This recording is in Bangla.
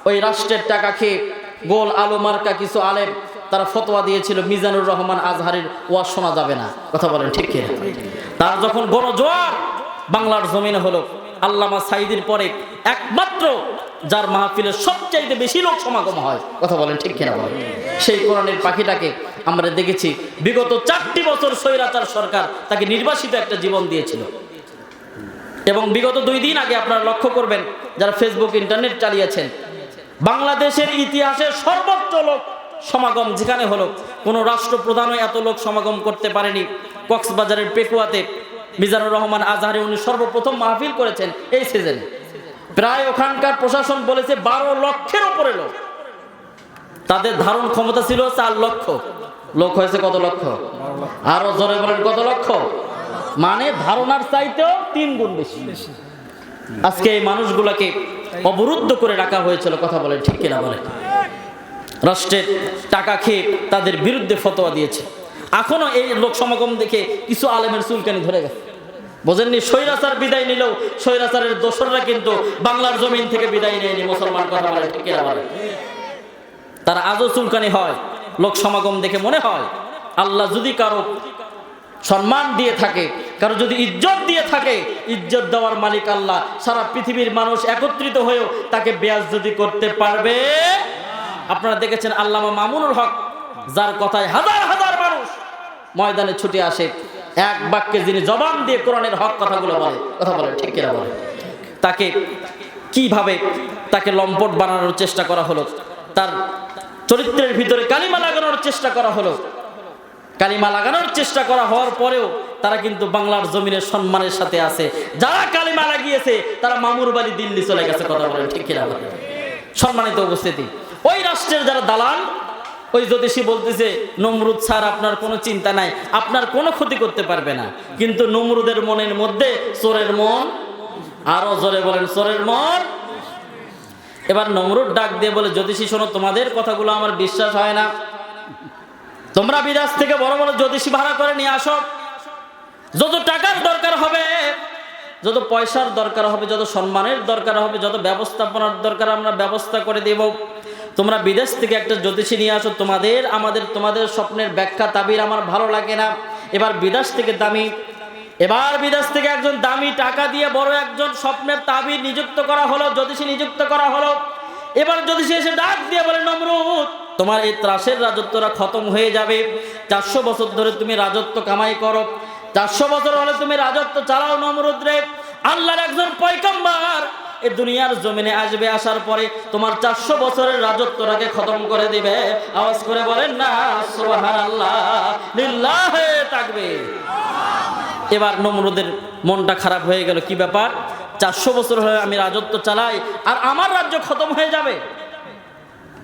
ওই রাষ্ট্রের টাকা খেয়ে গোল আলো মার্কা কিছু আলেম তারা ফতোয়া দিয়েছিল মিজানুর রহমান আজহারের ওয়াজ শোনা যাবে না। কথা বলেন ঠিক কিনা? তার যখন গণজোয়ার বাংলার জমিনে হলো, আল্লামা সাঈদীর পরে একমাত্র যার মাহফিলের সবচাইতে বেশি লোক সমাগম হয়, কথা বলেন ঠিক কিনা বলেন, সেই কোরআনের পাখিটাকে আমরা দেখেছি বিগত 4টি বছর স্বৈরাচার সরকার তাকে নির্বাসিত একটা জীবন দিয়েছিল। এবং বিগত 2 দিন আগে আপনারা লক্ষ্য করবেন, যারা ফেসবুক ইন্টারনেট চালিয়েছেন, বাংলাদেশের ইতিহাসে সর্বোচ্চ লোক সমাগম যেখানে হলো, কোনো রাষ্ট্রপ্রধানও এত লোক সমাগম করতে পারেনি। কক্সবাজারের পেকুয়াতে মিজানুর রহমান আজহারি উনি সর্বপ্রথম মাহফিল করেছেন এই সিজনে। প্রায় ওখানকার প্রশাসন বলেছে 12 লক্ষের উপরে লোক। তাদের ধারণ ক্ষমতা ছিল 4 লক্ষ, লোক হয়েছে কত লক্ষ? আরো জোরে বলেন কত লক্ষ? মানে ধারণার চাইতেও 3 গুণ বেশি। আজকে এই মানুষগুলোকে অবরুদ্ধ করে রাখা হয়েছিল, কথা বলেন ঠিক কিনা বলেন। রাষ্ট্রের টাকা খেয়ে তাদের বিরুদ্ধে ফতোয়া দিয়েছে। এখনো এই লোক সমাগম দেখে কিছু আলেমের চুলকানি ধরে গেছে। বোঝেননি, স্বৈরাচার বিদায় নিলেও স্বৈরাচারের দোসররা কিন্তু বাংলার জমিন থেকে বিদায় নেয়নি। মুসলমান, কথা বলেন ঠিক কিনা বলেন। তারা আজও চুলকানি হয় লোক সমাগম দেখে। মনে হয় আল্লাহ যদি কারো সম্মান দিয়ে থাকে, কারো যদি ইজ্জত দিয়ে থাকে, ইজ্জত দেওয়ার মালিক আল্লাহ। সারা পৃথিবীর মানুষ একত্রিত হয়েও তাকে বেয়াজ্জতি করতে পারবে। আপনারা দেখেছেন আল্লামা মামুনুল হক, যার কথায় হাজার হাজার মানুষ ময়দানে ছুটে আসে, এক বাক্যে যিনি জবান দিয়ে কোরআনের হক কথাগুলো বলে, কথা বলে ঠিক কিনা বলে, তাকে কিভাবে তাকে লম্পট বানানোর চেষ্টা করা হলো, তার চরিত্রের ভিতরে কালিমা লাগানোর চেষ্টা করা হলো। কালিমা লাগানোর চেষ্টা করা হওয়ার পরেও তারা কিন্তু বাংলার জমিনের সম্মানের সাথে আছে। যারা কালিমা লাগিয়েছে তারা মামুর বাড়ি দিল্লি চলে গেছে, কথা বলেন ঠিক কিনা বলে। সম্মানিত উপস্থিতি, ওই রাষ্ট্রের যারা দালাল, ওই জ্যোতিষী বলতেছে নমরুদ স্যার আপনার কোনো চিন্তা নাই, আপনার কোনো ক্ষতি করতে পারবে না। কিন্তু নমরুদের মনের মধ্যে চোরের মন, আরো জোরে বলেন চোরের মন। এবার নমরুদ ডাক দিয়ে বলে, জ্যোতিষী শোনো, তোমাদের কথাগুলো আমার বিশ্বাস হয় না। তোমরা বিদেশ থেকে বড় বড় জ্যোতিষী ভাড়া করে নিয়ে আসো, যত টাকার দরকার হবে, যত পয়সার দরকার হবে, যত সম্মানের দরকার হবে, যত ব্যবস্থাপনার দরকার আমরা ব্যবস্থা করে দেব। তোমরা বিদেশ থেকে একটা জ্যোতিষী নিয়ে আসো, তোমাদের স্বপ্নের ব্যাখ্যা তাবির আমার ভালো লাগে না। এবার বিদেশ থেকে একজন দামি টাকা দিয়ে বড় একজন স্বপ্নের তাবির নিযুক্ত করা হলো, জ্যোতিষী নিযুক্ত করা হলো। এবার জ্যোতিষী এসে ডাক দিয়ে বলে, নমরুদ তোমার এই ত্রাসের রাজত্বটা খতম হয়ে যাবে। 400 বছর ধরে তুমি রাজত্ব কামাই করো, 400 বছর হলে তুমি রাজত্ব চালাও নমরুদ রে। আল্লাহর একজন পয়গম্বর এই দুনিয়ার জমিনে আসবে, আসার পরে তোমার 400 বছরের রাজত্বটাকে খতম করে দিবে। আওয়াজ করে বলেন না সুবহানাল্লাহ, লিল্লাহে তাকবীর। এবার নমরুদের মনটা খারাপ হয়ে গেল, কি ব্যাপার, 400 বছর হয়ে আমি রাজত্ব চালাই আর আমার রাজ্য খতম হয়ে যাবে।